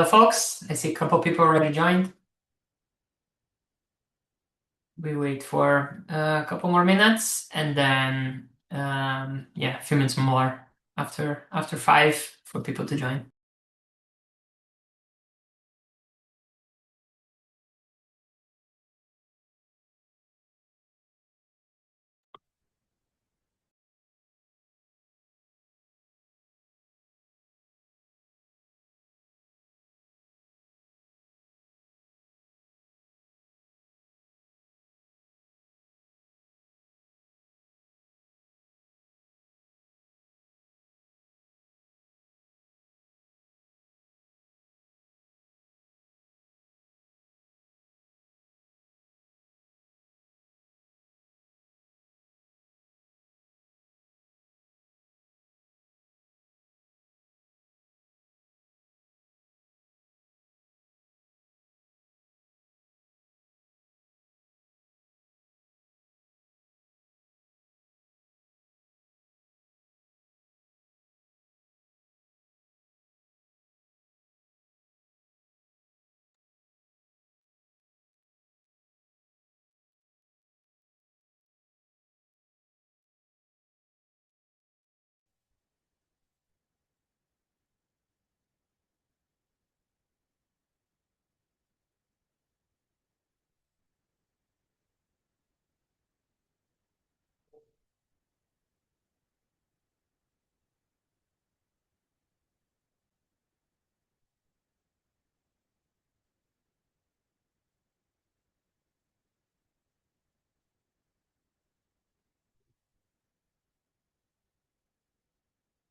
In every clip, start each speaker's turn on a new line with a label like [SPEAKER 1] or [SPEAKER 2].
[SPEAKER 1] Hello, folks. I see a couple people already joined. We wait for a couple more minutes, and then yeah, a few minutes more after 5 for people to join.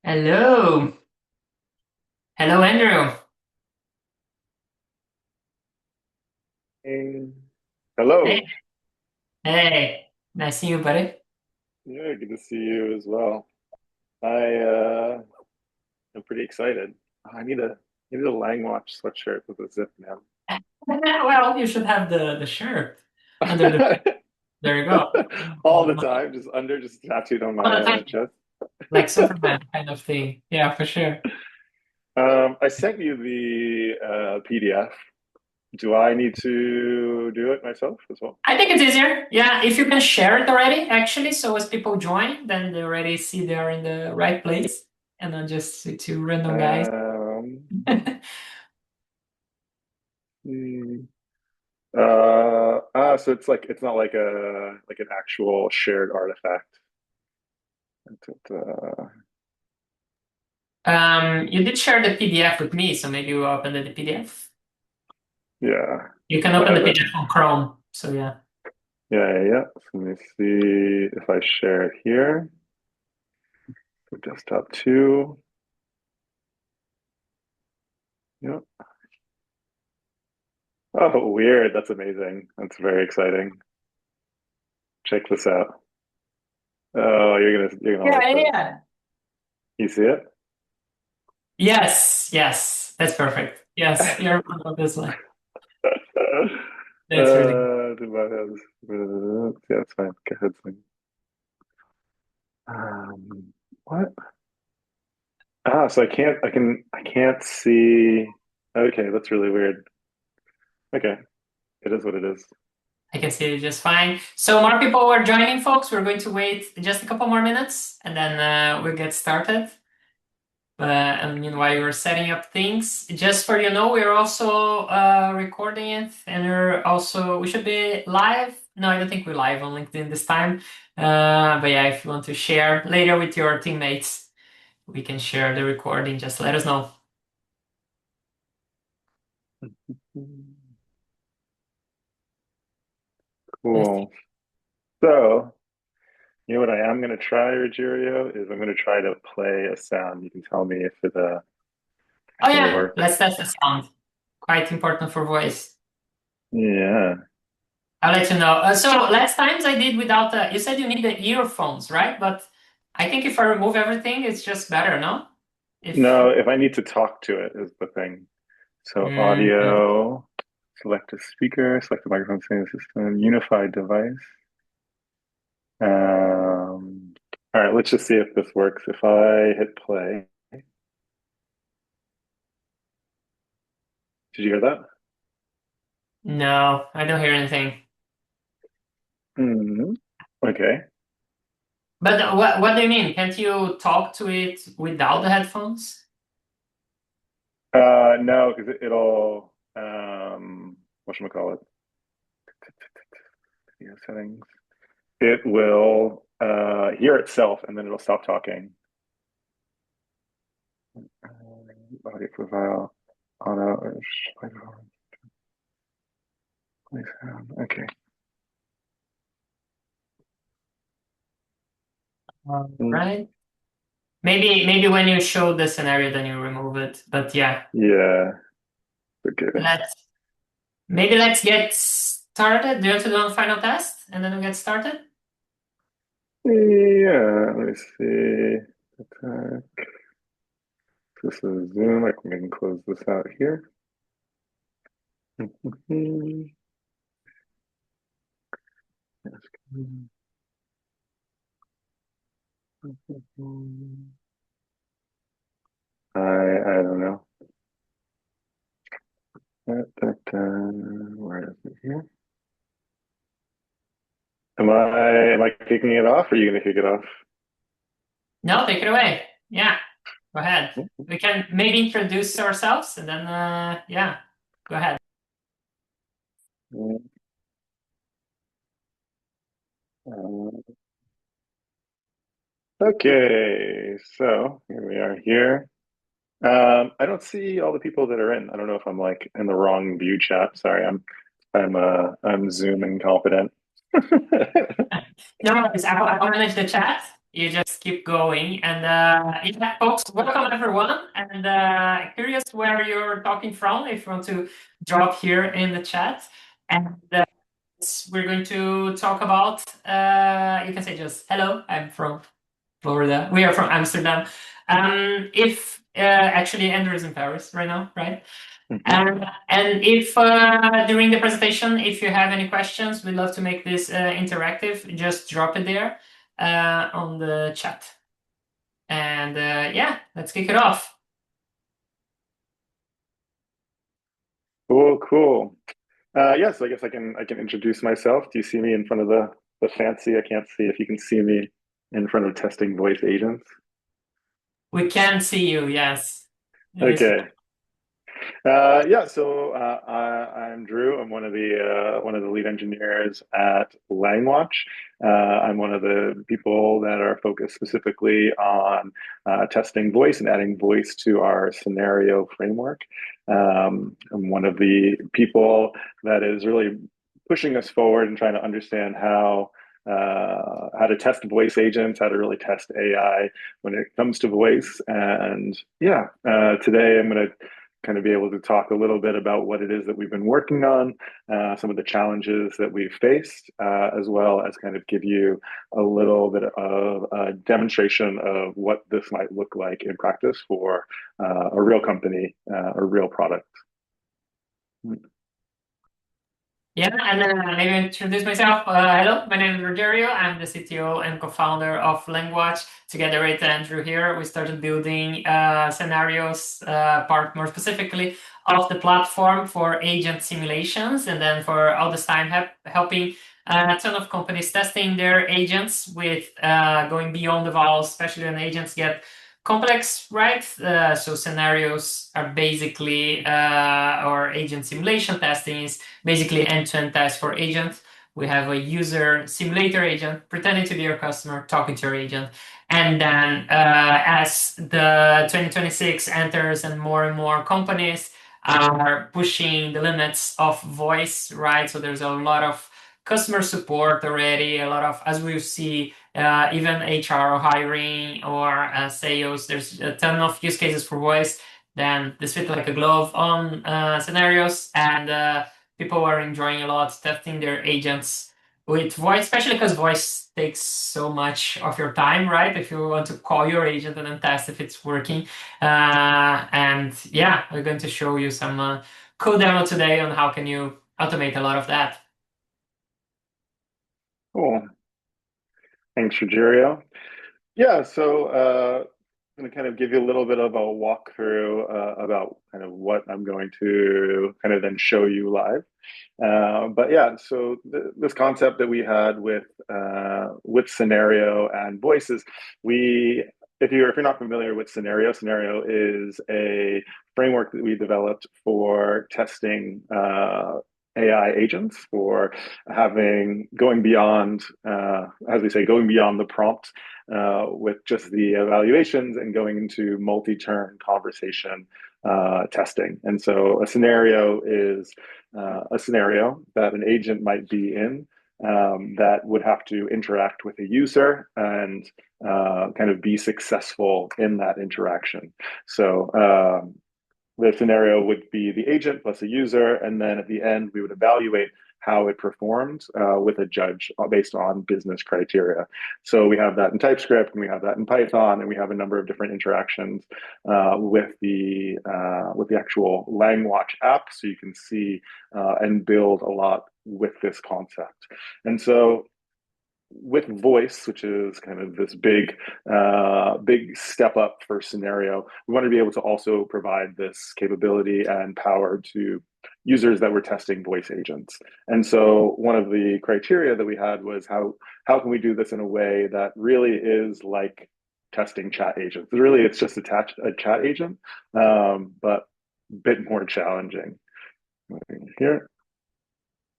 [SPEAKER 1] Hello, hello, Andrew.
[SPEAKER 2] Hey.
[SPEAKER 1] Hey,
[SPEAKER 2] Hello.
[SPEAKER 1] hey, nice seeing you, buddy.
[SPEAKER 2] Yeah, good to see you as well. I am pretty excited. I need a Langwatch sweatshirt with a zip, man.
[SPEAKER 1] Well, you should have the shirt under the. There you go.
[SPEAKER 2] All the time, just tattooed on
[SPEAKER 1] All
[SPEAKER 2] my
[SPEAKER 1] the time,
[SPEAKER 2] chest.
[SPEAKER 1] like Superman kind of thing. Yeah, for sure.
[SPEAKER 2] I sent you the PDF. Do I need to do it myself as well?
[SPEAKER 1] I think it's easier. Yeah, if you can share it already, actually, so as people join, then they already see they're in the right place and not just two random guys.
[SPEAKER 2] Um, hmm. So it's not like an actual shared artifact.
[SPEAKER 1] You did share the PDF with me, so maybe we'll open the PDF.
[SPEAKER 2] Yeah,
[SPEAKER 1] You can
[SPEAKER 2] I
[SPEAKER 1] open the
[SPEAKER 2] have it.
[SPEAKER 1] PDF on Chrome. So yeah.
[SPEAKER 2] Yeah. So let me see if I share it here. So desktop two. Yep. Oh, weird. That's amazing. That's very exciting. Check this out. Oh, you're gonna
[SPEAKER 1] Yeah,
[SPEAKER 2] like
[SPEAKER 1] yeah,
[SPEAKER 2] this.
[SPEAKER 1] yeah.
[SPEAKER 2] You see it?
[SPEAKER 1] Yes, yes, that's perfect. Yes, you're on this one. That's really good.
[SPEAKER 2] Do I yeah, it's fine. Go ahead, Sling. What? So I can't see. Okay, that's really weird. Okay, it is what it is.
[SPEAKER 1] I can see you just fine. So more people are joining, folks. We're going to wait just a couple more minutes and then we'll get started. And meanwhile, we're setting up things. Just for you know, we're also recording it, and we should be live. No, I don't think we're live on LinkedIn this time. But yeah, if you want to share later with your teammates, we can share the recording. Just let us know. Yes.
[SPEAKER 2] Cool. So, you know what I am going to try, Rogerio, is I'm going to try to play a sound. You can tell me if
[SPEAKER 1] Oh
[SPEAKER 2] it'll
[SPEAKER 1] yeah,
[SPEAKER 2] work.
[SPEAKER 1] let's test the sound. Quite important for voice.
[SPEAKER 2] Yeah.
[SPEAKER 1] I'll let you know. So last times I did without. You said you need the earphones, right? But I think if I remove everything, it's just better, no? If.
[SPEAKER 2] No, if I need to talk to it is the thing. So
[SPEAKER 1] Mhm.
[SPEAKER 2] audio, select a speaker, select the microphone saying system, unified device. All right, let's just see if this works. If I hit play, Did you hear that?
[SPEAKER 1] No, I don't hear anything.
[SPEAKER 2] Hmm. Okay.
[SPEAKER 1] But what do you mean? Can't you talk to it without the headphones?
[SPEAKER 2] No, because it'll whatchamacallit? Video settings. It will hear itself and then it'll stop talking. Audio profile, auto, play sound. Okay. Mm,
[SPEAKER 1] Right? Maybe when you show the scenario, then you remove it. But yeah,
[SPEAKER 2] yeah. Okay.
[SPEAKER 1] let's let's get started. Do you want to do a final test and then we get started?
[SPEAKER 2] Yeah. Let me see. This is Zoom. I can close this out here. I don't know. Where is it here? Am I kicking it off or are you gonna kick it off?
[SPEAKER 1] No, take it away. Yeah, go ahead. We can maybe introduce ourselves and then yeah, go ahead.
[SPEAKER 2] Okay, so here we are here. I don't see all the people that are in. I don't know if I'm like in the wrong view chat. Sorry, I'm Zoom incompetent.
[SPEAKER 1] No worries. I'll manage the chat. You just keep going. And yeah, folks, welcome everyone. And curious where you're talking from, if you want to drop here in the chat. And we're going to talk about, you can say just, hello, I'm from Florida. We are from Amsterdam. If actually Andrew is in Paris right now, right?
[SPEAKER 2] Mhm.
[SPEAKER 1] And if during the presentation, if you have any questions, we'd love to make this interactive. Just drop it there on the chat. And yeah, let's kick it off.
[SPEAKER 2] Cool, cool. Yes, I guess I can introduce myself. Do you see me in front of the fancy? I can't see if you can see me in front of testing voice agents.
[SPEAKER 1] We can see you, yes. It is.
[SPEAKER 2] Okay. Yeah, so I'm Drew. I'm one of the lead engineers at Langwatch. I'm one of the people that are focused specifically on testing voice and adding voice to our scenario framework. I'm one of the people that is really pushing us forward and trying to understand how to test voice agents, how to really test AI when it comes to voice. And yeah, today I'm going to kind of be able to talk a little bit about what it is that we've been working on, some of the challenges that we've faced, as well as kind of give you a little bit of a demonstration of what this might look like in practice for a real company, a real product.
[SPEAKER 1] Yeah, and maybe introduce myself. Hello, my name is Rogerio. I'm the CTO and co-founder of Language. Together with Andrew here, we started building scenarios, part more specifically of the platform for agent simulations, and then for all this time helping a ton of companies testing their agents with going beyond the walls, especially when agents get complex, right? So scenarios are basically, or agent simulation testing is basically end-to-end test for agent. We have a user simulator agent pretending to be your customer, talking to your agent. And then as the 2026 enters and more companies are pushing the limits of voice, right? So there's a lot of customer support already, a lot of, as we see, even HR or hiring or sales, there's a ton of use cases for voice. Then this fit like a glove on scenarios, and people are enjoying a lot testing their agents with voice, especially because voice takes so much of your time, right? If you want to call your agent and then test if it's working. And yeah, we're going to show you some cool demo today on how can you automate a lot of that.
[SPEAKER 2] Cool. Thanks, Rogerio. Yeah, so going to kind of give you a little bit of a walkthrough about kind of what I'm going to kind of then show you live. But yeah, so this concept that we had with scenario and voices, we if you're not familiar with scenario is a framework that we developed for testing AI agents, for having going beyond, as we say, going beyond the prompt with just the evaluations and going into multi-turn conversation testing. And so a scenario is a scenario that an agent might be in that would have to interact with a user and kind of be successful in that interaction. So the scenario would be the agent plus a user, and then at the end, we would evaluate how it performed with a judge based on business criteria. So we have that in TypeScript, and we have that in Python, and we have a number of different interactions with the actual LangWatch app, so you can see and build a lot with this concept. And so with voice, which is kind of this big step up for scenario, we want to be able to also provide this capability and power to users that were testing voice agents. And so one of the criteria that we had was how can we do this in a way that really is like testing chat agents? Really, it's just a chat agent, but a bit more challenging. Here,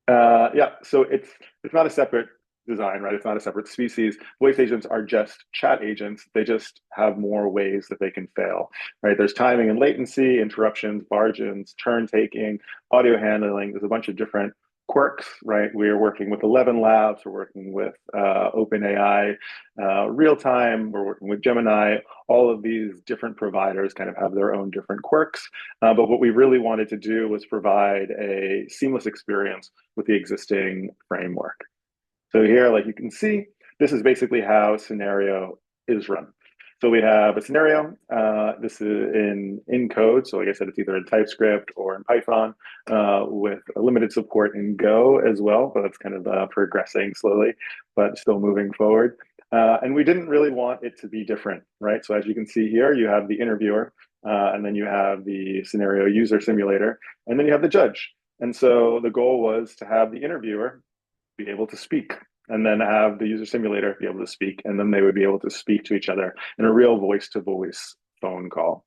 [SPEAKER 2] yeah, so it's not a separate design, right? It's not a separate species. Voice agents are just chat agents. They just have more ways that they can fail, right? There's timing and latency, interruptions, bargains, turn taking, audio handling. There's a bunch of different quirks, right? We're working with 11 Labs. We're working with OpenAI real time. We're working with Gemini. All of these different providers kind of have their own different quirks. But what we really wanted to do was provide a seamless experience with the existing framework. So here, like you can see, this is basically how scenario is run. So we have a scenario. This is in code. So like I said, it's either in TypeScript or in Python with a limited support in Go as well, but it's kind of progressing slowly, but still moving forward. And we didn't really want it to be different, right? So as you can see here, you have the interviewer, and then you have the scenario user simulator, and then you have the judge. And so the goal was to have the interviewer be able to speak and then have the user simulator be able to speak, and then they would be able to speak to each other in a real voice to voice phone call.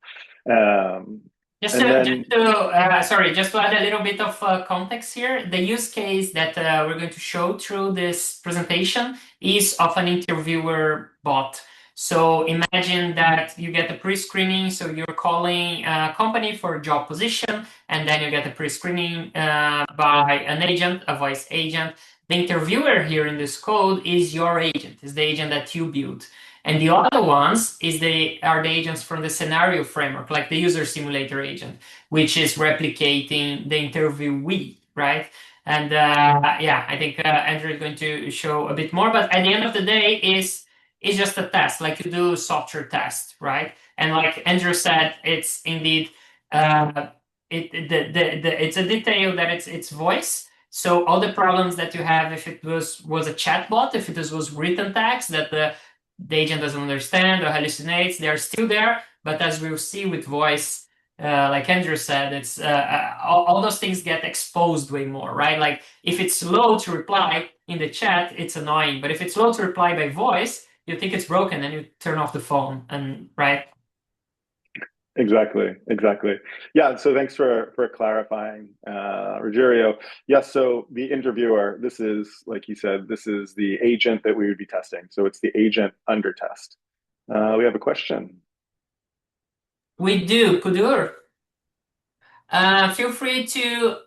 [SPEAKER 1] Just
[SPEAKER 2] And
[SPEAKER 1] to, just
[SPEAKER 2] then
[SPEAKER 1] to sorry, just to add a little bit of context here, the use case that we're going to show through this presentation is of an interviewer bot. So imagine that you get a pre-screening, so you're calling a company for a job position, and then you get a pre-screening by an agent, a voice agent. The interviewer here in this code is your agent, is the agent that you built. And the other ones are the agents from the scenario framework, like the user simulator agent, which is replicating the interviewee, right? And yeah, I think Andrew is going to show a bit more. But at the end of the day, is just a test, like you do software test, right? And like Andrew said, it's indeed it's a detail that it's voice. So all the problems that you have if it was a chatbot, if it was written text that the agent doesn't understand or hallucinates, they're still there. But as we'll see with voice, like Andrew said, it's all those things get exposed way more, right? Like if it's slow to reply in the chat, it's annoying. But if it's slow to reply by voice, you think it's broken and you turn off the phone, and right.
[SPEAKER 2] exactly. Yeah, so thanks for clarifying, Rogério. Yes, so the interviewer, this is, like you said, this is the agent that we would be testing. So it's the agent under test. We have a question.
[SPEAKER 1] We do, Kudur. Feel free to.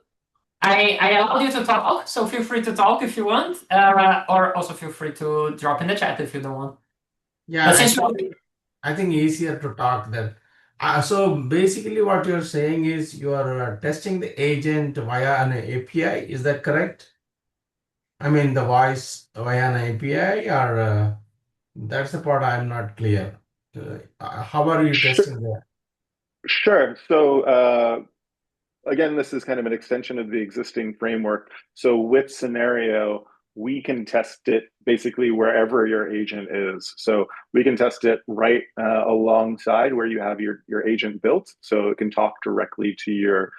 [SPEAKER 1] I allowed you to talk, so feel free to talk if you want, or also feel free to drop in the chat if you don't want.
[SPEAKER 3] Yeah,
[SPEAKER 1] But since
[SPEAKER 3] I think easier to talk then. So basically what you're saying is you are testing the agent via an API. Is that correct? I mean the voice via an API, or that's the part I'm not clear. How are you
[SPEAKER 2] Sure,
[SPEAKER 3] testing that?
[SPEAKER 2] sure. So again, this is kind of an extension of the existing framework. So with scenario, we can test it basically wherever your agent is. So we can test it right alongside where you have your agent built, so it can talk directly to your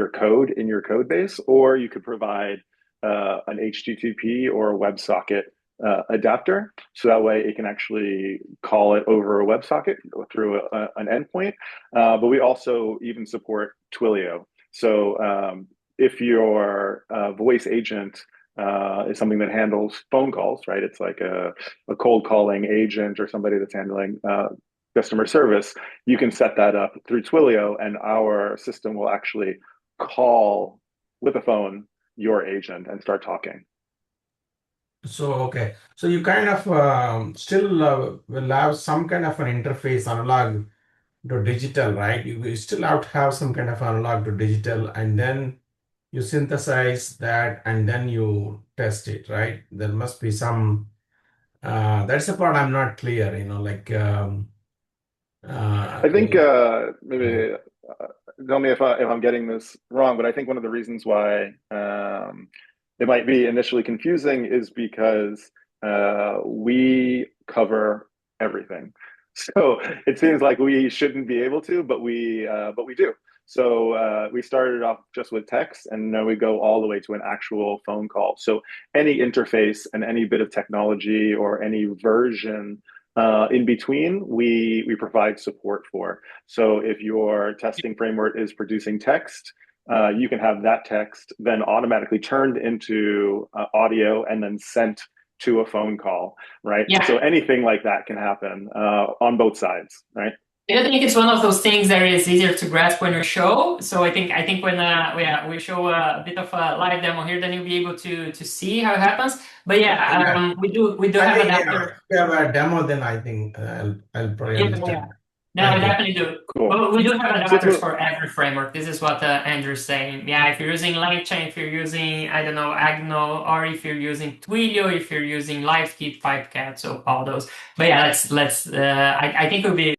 [SPEAKER 2] code in your code base, or you could provide an HTTP or a WebSocket adapter, so that way it can actually call it over a WebSocket, go through an endpoint. But we also even support Twilio. So if your voice agent is something that handles phone calls, right? It's like a cold calling agent or somebody that's handling customer service. You can set that up through Twilio, and our system will actually call with a phone your agent and start talking.
[SPEAKER 3] So, okay. So you kind of still will have some kind of an interface, analog to digital, right? You still have to have some kind of analog to digital, and then you synthesize that, and then you test it, right? There must be some, that's the part I'm not clear, like,
[SPEAKER 2] I think
[SPEAKER 3] yeah.
[SPEAKER 2] maybe tell me if I'm getting this wrong, but I think one of the reasons why it might be initially confusing is because we cover everything. So it seems like we shouldn't be able to, but we do. So we started off just with text, and now we go all the way to an actual phone call. So any interface and any bit of technology or any version in between, we provide support for. So if your testing framework is producing text, you can have that text then automatically turned into audio and then sent to a phone call, right?
[SPEAKER 1] Yeah.
[SPEAKER 2] So anything like that can happen on both sides, right?
[SPEAKER 1] I think it's one of those things that is easier to grasp when you show. So I think when we show a bit of a live demo here, then you'll be able to see how it happens. But yeah, we do
[SPEAKER 3] I
[SPEAKER 1] have
[SPEAKER 3] think,
[SPEAKER 1] adapter.
[SPEAKER 3] if we have a demo, then I think I'll probably
[SPEAKER 1] Yeah.
[SPEAKER 3] understand.
[SPEAKER 1] No, I
[SPEAKER 3] Thank you.
[SPEAKER 1] definitely do.
[SPEAKER 2] Cool.
[SPEAKER 1] But we do have
[SPEAKER 2] So
[SPEAKER 1] adapters for every framework. This is what Andrew's saying. Yeah, if you're using LangChain, if you're using, I don't know, Agno, or if you're using Twilio, if you're using LiveKit, Pipecast, so all those. But yeah, I think it would be.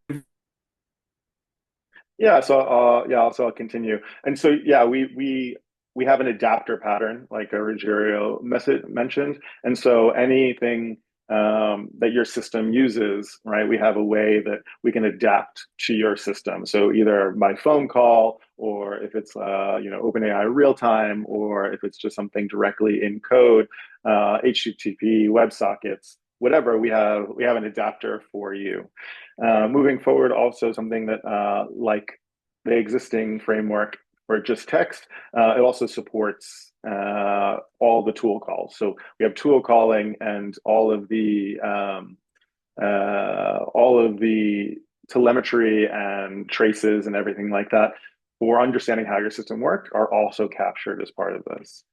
[SPEAKER 2] yeah, so I'll continue. And so yeah, we have an adapter pattern like Ruggiero mentioned, and so anything that your system uses, right? We have a way that we can adapt to your system. So either by phone call, or if it's OpenAI real time, or if it's just something directly in code, HTTP, WebSockets, whatever. We have an adapter for you. Moving forward, also something that like the existing framework for just text, it also supports all the tool calls. So we have tool calling and all of the telemetry and traces and everything like that for understanding how your system works are also captured as part of this.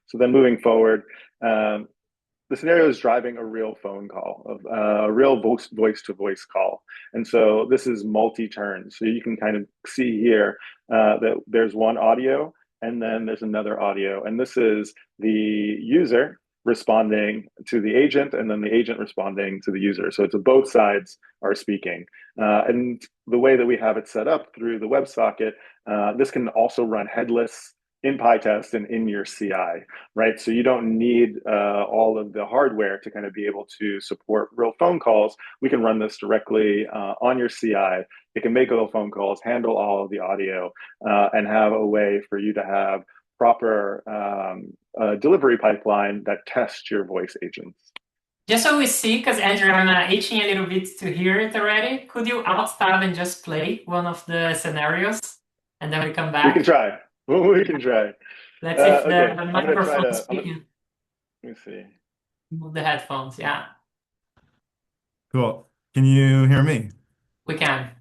[SPEAKER 2] So then moving forward, the scenario is driving a real phone call, a real voice-to-voice call. And so this is multi-turn. So you can kind of see here that there's one audio and then there's another audio. And this is the user responding to the agent and then the agent responding to the user. So it's both sides are speaking. And the way that we have it set up through the WebSocket, this can also run headless in PyTest and in your CI, right? So you don't need all of the hardware to kind of be able to support real phone calls. We can run this directly on your CI. It can make real phone calls, handle all of the audio, and have a way for you to have proper delivery pipeline that tests your voice agents.
[SPEAKER 1] Just so we see, because Andrew, I'm itching a little bit to hear it already. Could you Alt-Tab and just play one of the scenarios, and then we come back?
[SPEAKER 2] We can try. We can try.
[SPEAKER 1] Let's see if
[SPEAKER 2] okay.
[SPEAKER 1] the microphone is
[SPEAKER 2] Let
[SPEAKER 1] speaking.
[SPEAKER 2] me see.
[SPEAKER 1] Move the headphones, yeah.
[SPEAKER 4] Cool. Can you hear me?
[SPEAKER 1] We can.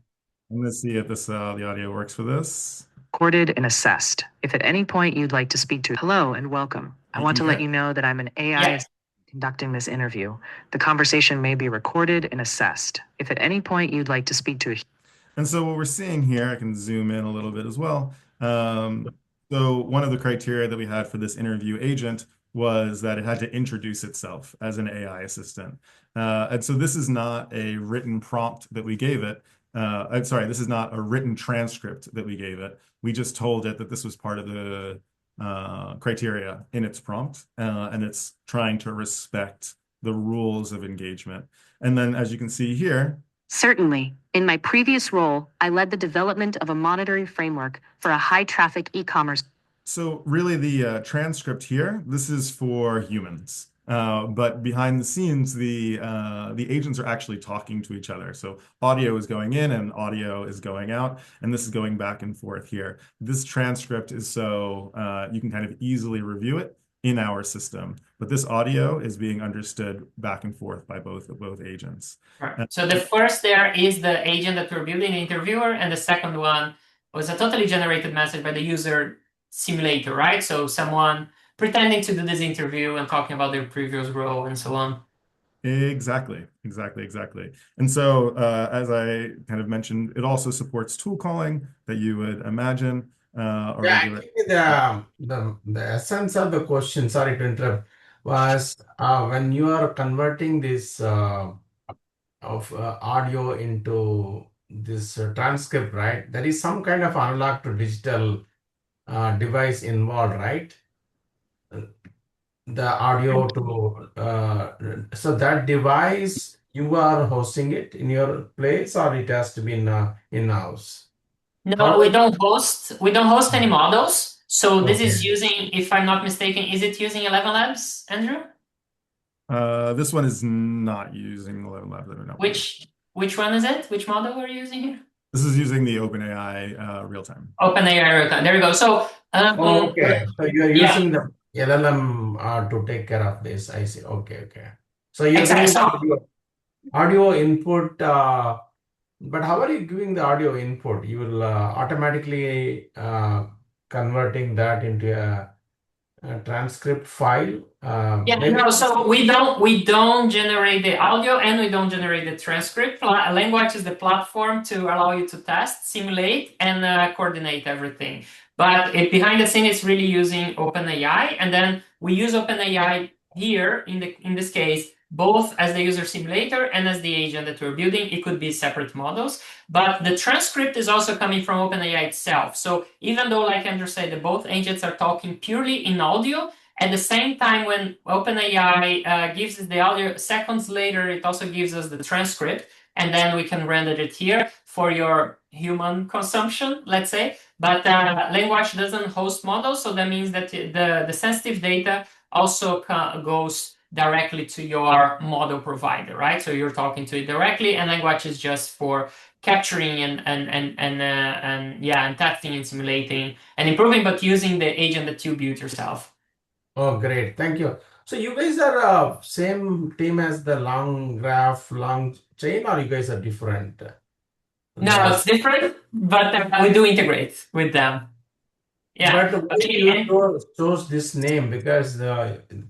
[SPEAKER 4] I'm going to see if the audio works for this.
[SPEAKER 5] Recorded and assessed. If at any point you'd like to speak to, hello and welcome. I want to let you know that I'm an AI conducting this interview. The conversation may be recorded and assessed. If at any point you'd like to speak to
[SPEAKER 4] And so what we're seeing here, I can zoom in a little bit as well. So one of the criteria that we had for this interview agent was that it had to introduce itself as an AI assistant. And so this is not a written prompt that we gave it. This is not a written transcript that we gave it. We just told it that this was part of the criteria in its prompt, and it's trying to respect the rules of engagement. And then, as you can see here,
[SPEAKER 5] Certainly. In my previous role, I led the development of a monitoring framework for a high-traffic e-commerce.
[SPEAKER 4] so really the transcript here, this is for humans. But behind the scenes, the agents are actually talking to each other. So audio is going in and audio is going out, and this is going back and forth here. This transcript is so you can kind of easily review it in our system, but this audio is being understood back and forth by both agents.
[SPEAKER 1] Right. So the first there is the agent that we're building, the interviewer, and the second one was a totally generated message by the user simulator, right? So someone pretending to do this interview and talking about their previous role and so on.
[SPEAKER 4] Exactly. And so, as I kind of mentioned, it also supports tool calling that you would imagine.
[SPEAKER 3] Actually, the essence of the question, sorry to interrupt, was when you are converting this audio into this transcript, right? There is some kind of analog to digital device involved, right? The audio to so that device, you are hosting it in your place, or it has to be in-house?
[SPEAKER 1] No, we don't host any models. So this is
[SPEAKER 3] Okay.
[SPEAKER 1] using, if I'm not mistaken, is it using 11 Labs, Andrew?
[SPEAKER 4] This one is not using 11 Labs. I don't know.
[SPEAKER 1] Which one is it? Which model we're using here?
[SPEAKER 4] This is using the OpenAI real-time.
[SPEAKER 1] OpenAI real-time. There we go. So
[SPEAKER 3] Okay. So you are
[SPEAKER 1] yeah.
[SPEAKER 3] using the LLM to take care of this. I see. Okay. So you're
[SPEAKER 1] Exactly.
[SPEAKER 3] giving audio input, but how are you giving the audio input? You will automatically converting that into a transcript file.
[SPEAKER 1] Yeah,
[SPEAKER 3] Maybe
[SPEAKER 1] no, so we don't generate the audio and we don't generate the transcript. Language is the platform to allow you to test, simulate, and coordinate everything. But behind the scene, it's really using OpenAI, and then we use OpenAI here in this case both as the user simulator and as the agent that we're building. It could be separate models, but the transcript is also coming from OpenAI itself. So even though, like Andrew said, that both agents are talking purely in audio, at the same time, when OpenAI gives us the audio, seconds later, it also gives us the transcript, and then we can render it here for your human consumption, let's say. But Language doesn't host models, so that means that the sensitive data also goes directly to your model provider, right? So you're talking to it directly, and Language is just for capturing and testing and simulating and improving, but using the agent that you built yourself.
[SPEAKER 3] Oh, great. Thank you. So you guys are same team as the LangGraph, LangChain, or you guys are different?
[SPEAKER 1] No, it's different, but we do integrate with them. Yeah.
[SPEAKER 3] But why you chose this name? Because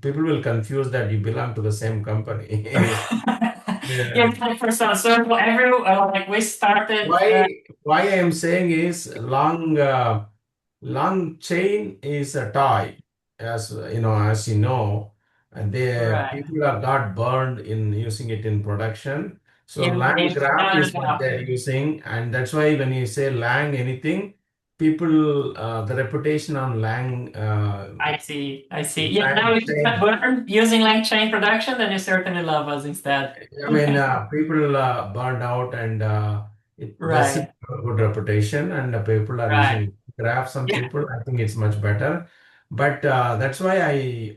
[SPEAKER 3] people will confuse that you belong to the same company.
[SPEAKER 1] Yeah, for some. So like we started.
[SPEAKER 3] Why I am saying is LangChain is a toy, as you know, and people have got burned in using it in production. So LangGraph is what they're using, and that's why when you say Lang anything, people the reputation on Lang.
[SPEAKER 1] I see. Yeah, now if you got burned using LangChain production, then you certainly love us instead.
[SPEAKER 3] I mean, people burned out, and it doesn't have a good reputation, and people are using Graph. Some people, I think it's much better, but that's why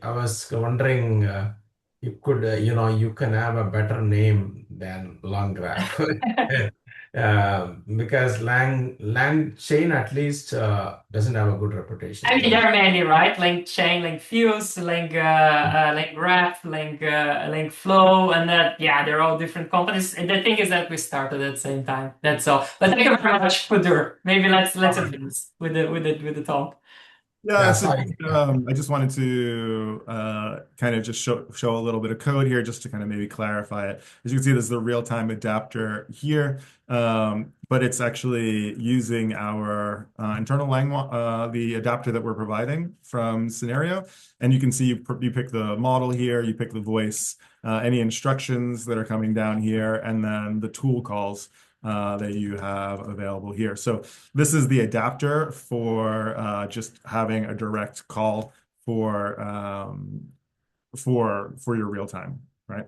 [SPEAKER 3] I was wondering you could you can have a better name than LangGraph. Because LangChain at least doesn't have a good reputation.
[SPEAKER 1] I mean, there are many, right? LangChain, LangFuse, LangGraph, LangFlow, and they're all different companies. And the thing is that we started at the same time. That's all. But thank you very much, Kudur. Maybe let's advance with the talk.
[SPEAKER 4] Yeah, so I just wanted to kind of just show a little bit of code here just to kind of maybe clarify it. As you can see, this is the real-time adapter here, but it's actually using our internal the adapter that we're providing from Scenario. And you can see you pick the model here, you pick the voice, any instructions that are coming down here, and then the tool calls that you have available here. So this is the adapter for just having a direct call for your real time, right?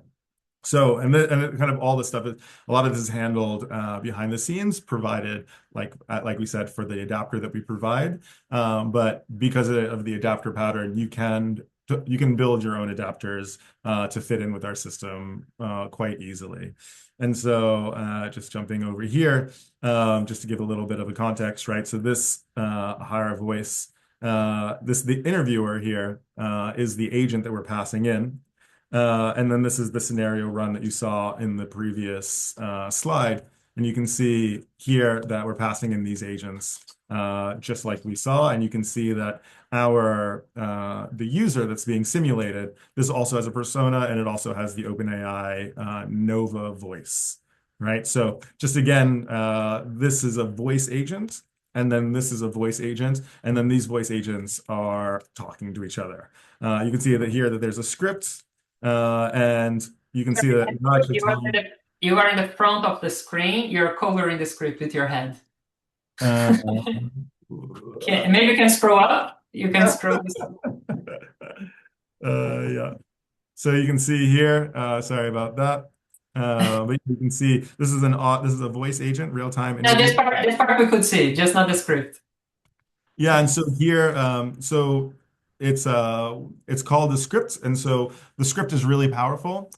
[SPEAKER 4] So, and kind of all this stuff is a lot of this is handled behind the scenes, provided like we said for the adapter that we provide. But because of the adapter pattern, you can build your own adapters to fit in with our system quite easily. And so, just jumping over here, just to give a little bit of a context, right? So this higher voice, the interviewer here is the agent that we're passing in. And then this is the scenario run that you saw in the previous slide. And you can see here that we're passing in these agents just like we saw. And you can see that the user that's being simulated, this also has a persona, and it also has the OpenAI Nova voice, right? So just again, this is a voice agent, and then this is a voice agent, and then these voice agents are talking to each other. You can see that here that there's a script, and you can see that not actually
[SPEAKER 1] You are in the front of the screen. You're covering the script with your head. Maybe you can scroll up. You can scroll this up.
[SPEAKER 4] Yeah. So you can see here, sorry about that. But you can see this is a voice agent, real-time
[SPEAKER 1] No,
[SPEAKER 4] interview.
[SPEAKER 1] this part we could see, just not the script.
[SPEAKER 4] Yeah, and so here, so it's called the script, and so the script is really powerful.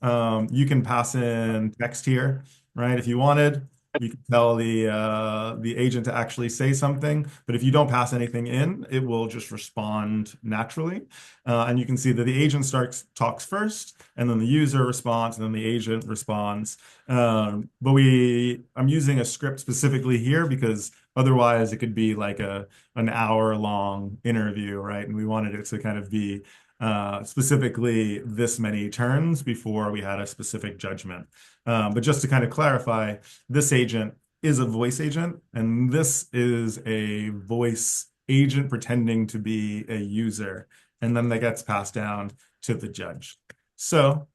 [SPEAKER 4] You can pass in text here, right? If you wanted, you can tell the agent to actually say something, but if you don't pass anything in, it will just respond naturally. And you can see that the agent talks first, and then the user responds, and then the agent responds. But I'm using a script specifically here because otherwise it could be like an hour-long interview, right? And we wanted it to kind of be specifically this many turns before we had a specific judgment. But just to kind of clarify, this agent is a voice agent, and this is a voice agent pretending to be a user, and then that gets passed down to the judge. So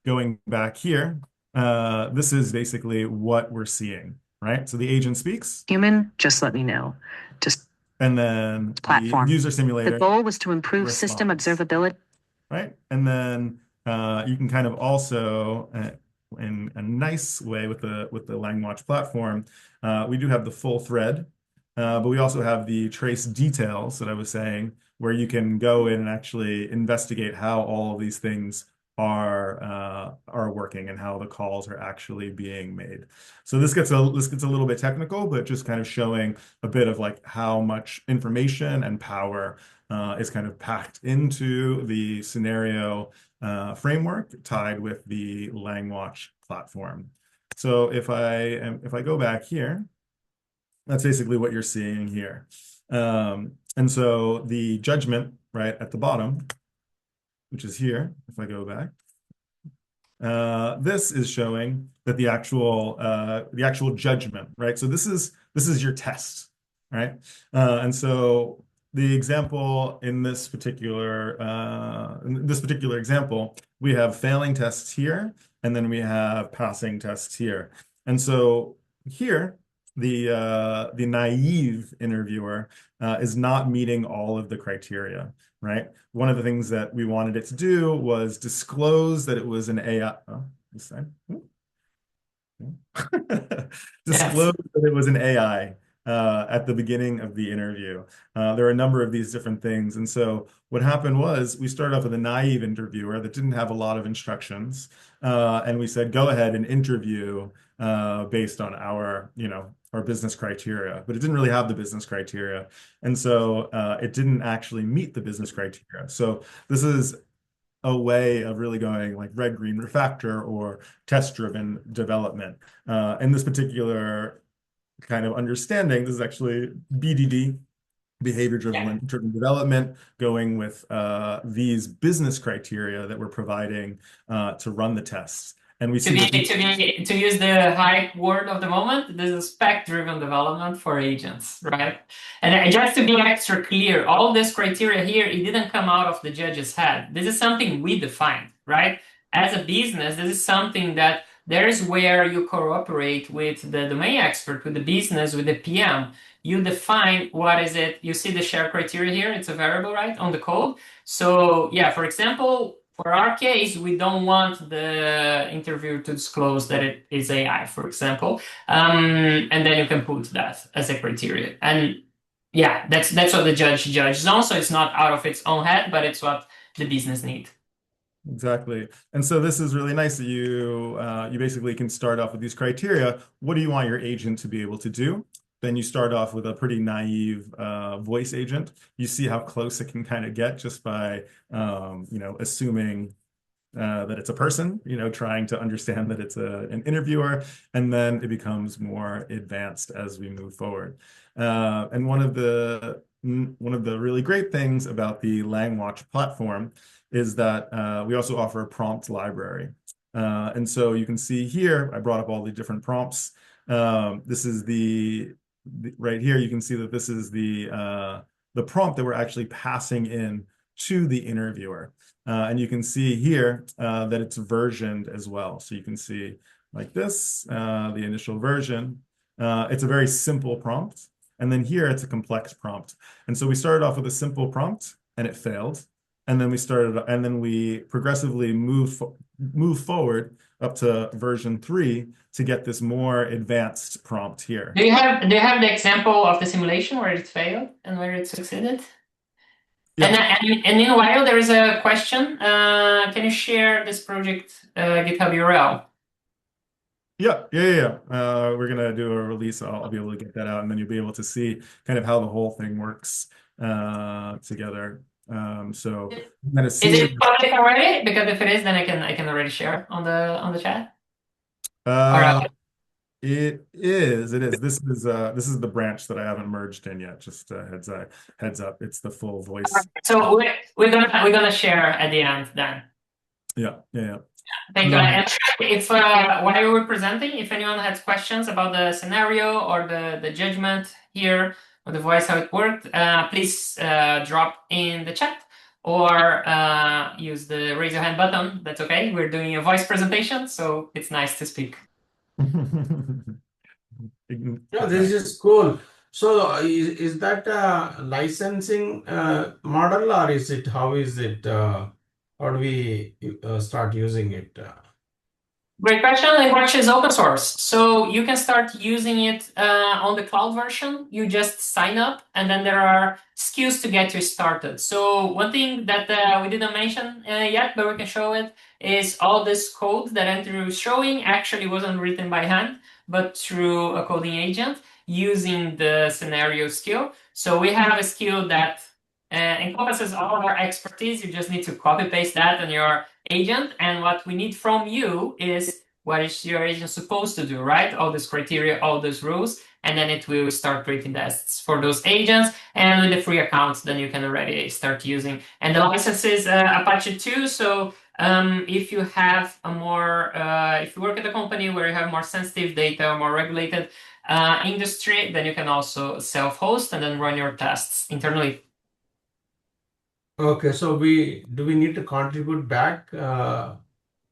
[SPEAKER 4] going back here, this is basically what we're seeing, right? So the agent speaks.
[SPEAKER 5] Human, just let me know.
[SPEAKER 4] And then
[SPEAKER 5] Platform.
[SPEAKER 4] the user simulator.
[SPEAKER 5] The goal was to improve system observability.
[SPEAKER 4] Right? And then you can kind of also, in a nice way with the LangWatch platform, we do have the full thread, but we also have the trace details that I was saying, where you can go in and actually investigate how all of these things are working and how the calls are actually being made. So this gets a little bit technical, but just kind of showing a bit of like how much information and power is kind of packed into the scenario framework tied with the LangWatch platform. So if I go back here, that's basically what you're seeing here. And so the judgment right at the bottom, which is here, if I go back, this is showing that the actual judgment, right? So this is your test, right? And so the example in this particular example, we have failing tests here, and then we have passing tests here. And so here, the naive interviewer is not meeting all of the criteria, right? One of the things that we wanted it to do was disclose that it was an AI. Oh, this side. Disclose that it was an AI at the beginning of the interview. There are a number of these different things. And so what happened was we started off with a naive interviewer that didn't have a lot of instructions. And we said, go ahead and interview based on our business criteria, but it didn't really have the business criteria. And so it didn't actually meet the business criteria. So this is a way of really going like red-green refactor or test-driven development. In this particular kind of understanding, this is actually BDD, behavior-driven development, going with these business criteria that we're providing to run the tests. And we see
[SPEAKER 1] to use the hype word of the moment, this is spec-driven development for agents, right? And just to be extra clear, all this criteria here, it didn't come out of the judge's head. This is something we defined, right? As a business, this is something that there's where you cooperate with the domain expert, with the business, with the PM. You define what is it. You see the share criteria here. It's a variable, right, on the code. So yeah, for example, for our case, we don't want the interviewer to disclose that it is AI, for example. And then you can put that as a criteria. And yeah, that's what the judge judges on. So it's not out of its own head, but it's what the business need.
[SPEAKER 4] Exactly. And so this is really nice that you basically can start off with these criteria. What do you want your agent to be able to do? Then you start off with a pretty naive voice agent. You see how close it can kind of get just by assuming that it's a person, trying to understand that it's an interviewer, and then it becomes more advanced as we move forward. And one of the really great things about the LangWatch platform is that we also offer a prompt library. And so you can see here, I brought up all the different prompts. This is right here, you can see that this is the prompt that we're actually passing in to the interviewer. And you can see here that it's versioned as well. So you can see like this, the initial version. It's a very simple prompt. And then here it's a complex prompt. And so we started off with a simple prompt and it failed. And then we progressively move forward up to version 3 to get this more advanced prompt here.
[SPEAKER 1] Do you have the example of the simulation where it failed and where it succeeded?
[SPEAKER 4] Yeah.
[SPEAKER 1] And meanwhile, there is a question. Can you share this project GitHub URL?
[SPEAKER 4] Yeah. We're gonna do a release. I'll be able to get that out, and then you'll be able to see kind of how the whole thing works together. So I'm gonna see.
[SPEAKER 1] Is it public already? Because if it is, then I can already share on the chat.
[SPEAKER 4] It is. This is the branch that I haven't merged in yet. Just heads up. It's the full voice.
[SPEAKER 1] So we're gonna share at the end then.
[SPEAKER 4] Yeah.
[SPEAKER 1] Thank you. And if while you were presenting, if anyone has questions about the scenario or the judgment here or the voice, how it worked, please drop in the chat or use the raise your hand button. That's okay. We're doing a voice presentation, so it's nice to speak.
[SPEAKER 3] Yeah, this is cool. So is that a licensing model, or is it, how is it, how do we start using it?
[SPEAKER 1] Great question. LangWatch is open source, so you can start using it on the cloud version. You just sign up, and then there are SKUs to get you started. So one thing that we didn't mention yet, but we can show it, is all this code that Andrew is showing actually wasn't written by hand, but through a coding agent using the scenario skill. So we have a skill that encompasses all of our expertise. You just need to copy paste that on your agent, and what we need from you is what is your agent supposed to do, right? All this criteria, all those rules, and then it will start creating tests for those agents. And with the free accounts, then you can already start using. And the license is Apache 2. So if you have if you work at a company where you have more sensitive data, more regulated industry, then you can also self-host and then run your tests internally.
[SPEAKER 3] Okay, so do we need to contribute back to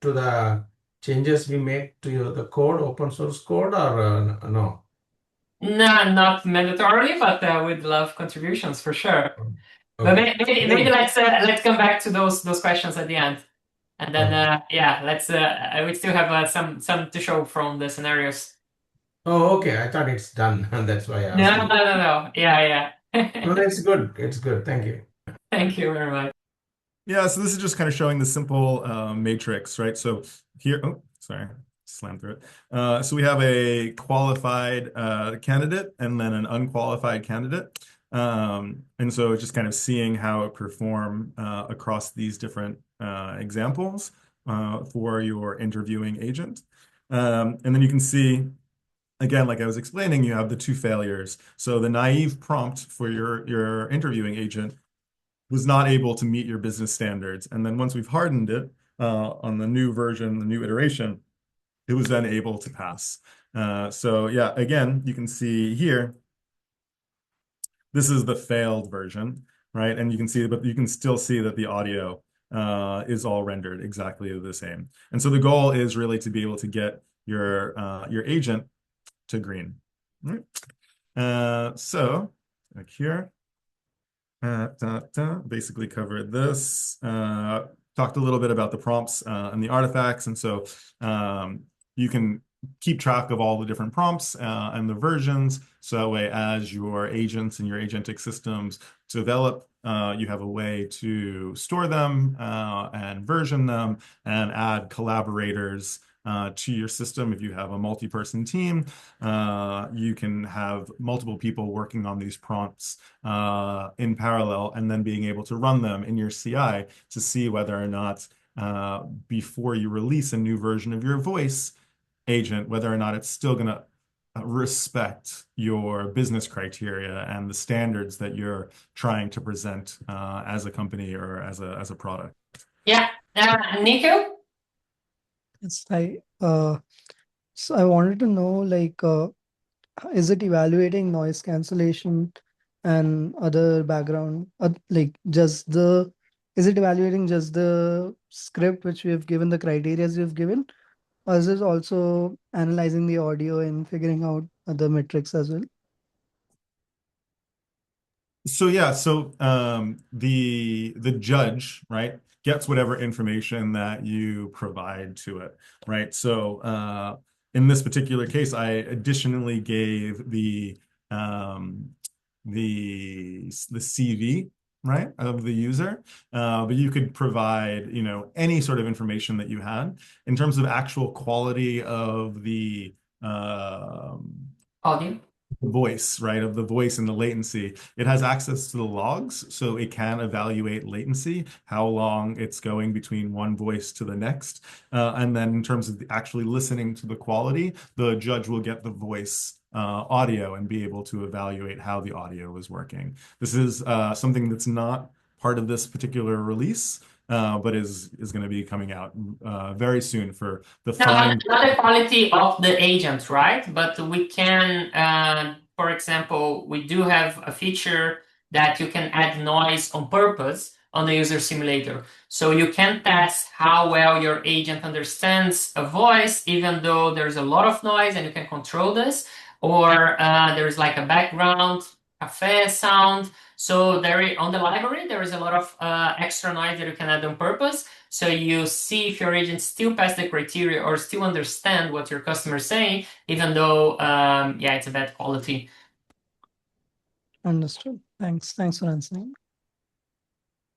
[SPEAKER 3] the changes we make to the code, open source code, or no?
[SPEAKER 1] No, not mandatorily, but we'd love contributions for sure. But
[SPEAKER 3] Okay.
[SPEAKER 1] maybe let's come back to those questions at the end, and then let's we still have some to show from the scenarios.
[SPEAKER 3] Oh, okay. I thought it's done, and that's why I asked.
[SPEAKER 1] No. Yeah.
[SPEAKER 3] No, it's good. It's good. Thank you.
[SPEAKER 1] Thank you very much.
[SPEAKER 4] Yeah, so this is just kind of showing the simple matrix, right? So here, oh, sorry, slammed through it. So we have a qualified candidate and then an unqualified candidate. And so just kind of seeing how it perform across these different examples for your interviewing agent. And then you can see, again, like I was explaining, you have the two failures. So the naive prompt for your interviewing agent was not able to meet your business standards. And then once we've hardened it on the new version, the new iteration, it was then able to pass. So yeah, again, you can see here, this is the failed version, right? And you can see, but you can still see that the audio is all rendered exactly the same. And so the goal is really to be able to get your agent to green. All right. So like here, basically covered this. Talked a little bit about the prompts and the artifacts, and so you can keep track of all the different prompts and the versions. So that way, as your agents and your agentic systems develop, you have a way to store them and version them and add collaborators to your system. If you have a multi-person team, you can have multiple people working on these prompts in parallel and then being able to run them in your CI to see whether or not before you release a new version of your voice agent, whether or not it's still going to respect your business criteria and the standards that you're trying to present as a company or as a product.
[SPEAKER 1] Yeah. Nico?
[SPEAKER 6] It's like, so I wanted to know, like, is it evaluating noise cancellation and other background, like is it evaluating just the script which we have given, the criteria we have given, or is it also analyzing the audio and figuring out other metrics as well?
[SPEAKER 4] So yeah, so the judge, right, gets whatever information that you provide to it, right? So in this particular case, I additionally gave the CV, right, of the user, but you could provide, you know, any sort of information that you had in terms of actual quality of the
[SPEAKER 1] Audio?
[SPEAKER 4] voice, right, of the voice and the latency. It has access to the logs, so it can evaluate latency, how long it's going between one voice to the next. And then in terms of actually listening to the quality, the judge will get the voice audio and be able to evaluate how the audio is working. This is something that's not part of this particular release, but is going to be coming out very soon for the fine.
[SPEAKER 1] Not the quality of the agent, right? But we can, for example, we do have a feature that you can add noise on purpose on the user simulator. So you can test how well your agent understands a voice, even though there's a lot of noise, and you can control this. Or there's like a background cafe sound. So on the library, there is a lot of extra noise that you can add on purpose. So you see if your agent still pass the criteria or still understand what your customer is saying, even though, yeah, it's a bad quality.
[SPEAKER 6] Understood. Thanks for answering.